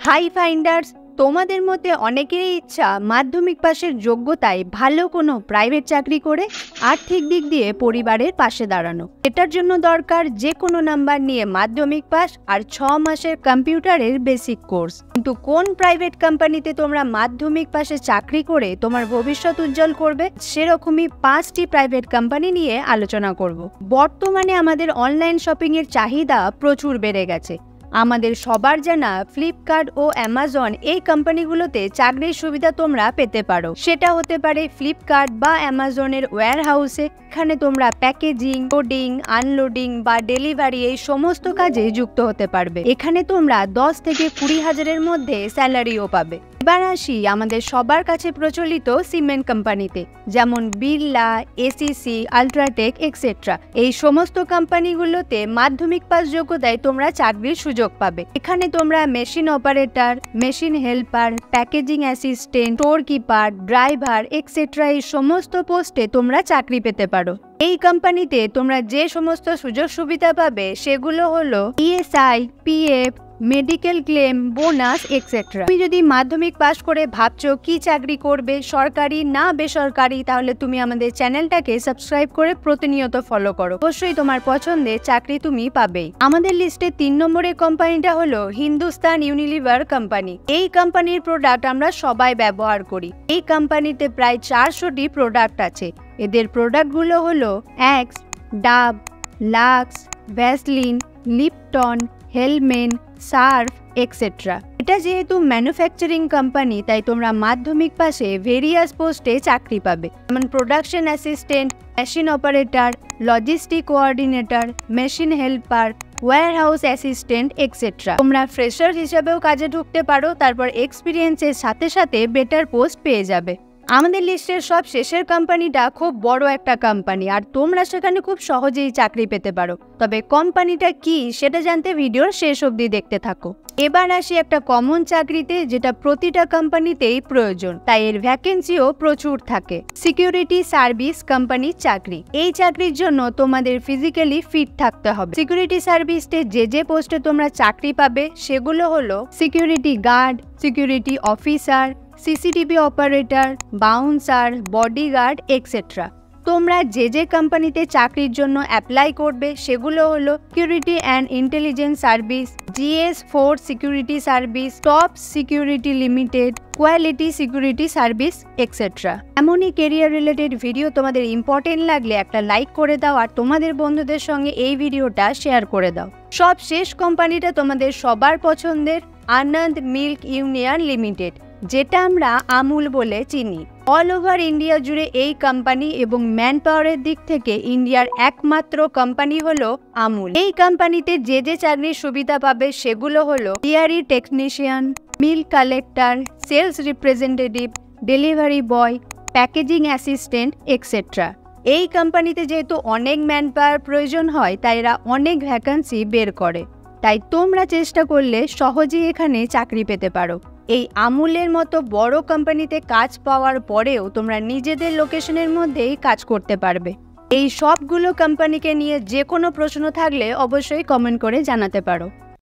High finders, তোমাদের মধ্যে অনেকেরই ইচ্ছা মাধ্যমিক পাশের যোগ্যতায় ভালো কোনো প্রাইভেট চাকরি করে আর্থিক দিক দিয়ে পরিবারের পাশে দাঁড়ানো। এটার জন্য দরকার যে কোনো নাম্বার নিয়ে মাধ্যমিক পাস আর 6 মাসের কম্পিউটারের বেসিক কোর্স। কিন্তু কোন প্রাইভেট কোম্পানিতে তোমরা মাধ্যমিক পাশে চাকরি করে তোমার ভবিষ্যৎ উজ্জ্বল করবে, সেরকমই 5টি প্রাইভেট কোম্পানি নিয়ে আলোচনা করব। বর্তমানে আমাদের অনলাইন শপিং এর চাহিদা প্রচুর বেড়ে গেছে। আমাদের সবার জানা ফ্লিপকার্ট ও অ্যামাজন এই কোম্পানিগুলোতে চাকরির সুবিধা তোমরা পেতে পারো। সেটা হতে পারে ফ্লিপকার্ট বা অ্যামাজনের ওয়্যার হাউসে। এখানে তোমরা প্যাকেজিং, লোডিং, আনলোডিং বা ডেলিভারি এই সমস্ত কাজে যুক্ত হতে পারবে। এখানে তোমরা 10 থেকে 20 হাজারের মধ্যে স্যালারিও পাবে। এবার আসি আমাদের সবার কাছে প্রচলিত সিমেন্ট কোম্পানিতে, যেমন বিড়লা, এসিসি, আল্ট্রাটেক এক্সেট্রা। এই সমস্ত কোম্পানিগুলোতে মাধ্যমিক পাস যোগ্যতায় তোমরা চাকরির সুযোগ পাবে। এখানে তোমরা machine operator, machine helper, packaging assistant, store keeper, driver etcetera এই সমস্ত পোস্টে তোমরা চাকরি পেতে পারো। এই কোম্পানিতে তোমরা যে সমস্ত সুযোগ সুবিধা পাবে সেগুলো হলো ESI, PF, medical claim, bonus etcetera. তুমি যদি মাধ্যমিক পাস করে ভাবছো কি চাকরি করবে, সরকারি না বেসরকারি, তাহলে তুমি আমাদের চ্যানেলটাকে সাবস্ক্রাইব করে প্রতিনিয়ত ফলো করো। অবশ্যই তোমার পছন্দের চাকরি তুমি পাবেই। আমাদের লিস্টে 3 নম্বরের কোম্পানিটা হলো হিন্দুস্তান ইউনিলিভার কোম্পানি। এই কোম্পানির প্রোডাক্ট আমরা সবাই ব্যবহার করি। এই কোম্পানিতে প্রায় 400টি প্রোডাক্ট আছে। এদের প্রোডাক্টগুলো হলো Axe, Dove, Lux, Vaseline, Lipton, Hellmann, Surf extra. এটা যেহেতু ম্যানুফ্যাকচারিং কোম্পানি, তাই তোমরা মাধ্যমিক পাশে ভেরিয়াস পোস্টে চাকরি পাবে, যেমন production assistant, machine operator, logistic coordinator, machine helper, warehouse assistant etcetera. তোমরা ফ্রেশার হিসাবেও কাজে ঢুকতে পারো, তারপর এক্সপিরিয়েন্সের সাথে সাথে বেটার পোস্ট পেয়ে যাবে। আমাদের লিস্টের সব শেষের কোম্পানিটা খুব বড় একটা কোম্পানি, আর তোমরা সেখানে খুব সহজেই চাকরি পেতে পারো। তবে কোম্পানিটা কি সেটা জানতে ভিডিওর শেষ অবধি দেখতে থাকো। এবার আসি একটা কমন চাকরিতে, যেটা প্রতিটা কোম্পানিতেই প্রয়োজন, তাই এর ভ্যাকেন্সিও প্রচুর থাকে। সিকিউরিটি সার্ভিস কোম্পানির চাকরি। এই চাকরির জন্য তোমাদের ফিজিক্যালি ফিট থাকতে হবে। সিকিউরিটি সার্ভিসে যে পোস্টে তোমরা চাকরি পাবে সেগুলো হলো security guard, security officer, CCTV operator, bouncer, bodyguard etcetera. তোমরা যে কোম্পানিতে চাকরির জন্য অ্যাপ্লাই করবে সেগুলো হলো security and intelligence service, GS4 security service, top security limited, quality security service etcetera. এমনই কেরিয়ার রিলেটেড ভিডিও তোমাদের ইম্পর্টেন্ট লাগলে একটা লাইক করে দাও, আর তোমাদের বন্ধুদের সঙ্গে এই ভিডিওটা শেয়ার করে দাও। সব শেষ কোম্পানিটা তোমাদের সবার পছন্দের আনন্দ মিল্ক ইউনিয়ন লিমিটেড, যেটা আমরা আমুল বলে চিনি। অল ওভার ইন্ডিয়া জুড়ে এই কোম্পানি এবং ম্যান পাওয়ারের দিক থেকে ইন্ডিয়ার একমাত্র কোম্পানি হলো আমুল। এই কোম্পানিতে যে চাকরির সুবিধা পাবে সেগুলো হলো dairy technician, milk collector, sales representative, delivery boy, packaging assistant etcetera. এই কোম্পানিতে যেহেতু অনেক ম্যান পাওয়ার প্রয়োজন হয়, তাই এরা অনেক ভ্যাকেন্সি বের করে। তাই তোমরা চেষ্টা করলে সহজেই এখানে চাকরি পেতে পারো। এই আমুলের মতো বড় কোম্পানিতে কাজ পাওয়ার পরেও তোমরা নিজেদের লোকেশনের মধ্যেই কাজ করতে পারবে। এই সবগুলো কোম্পানিকে নিয়ে যে কোনো প্রশ্ন থাকলে অবশ্যই কমেন্ট করে জানাতে পারো।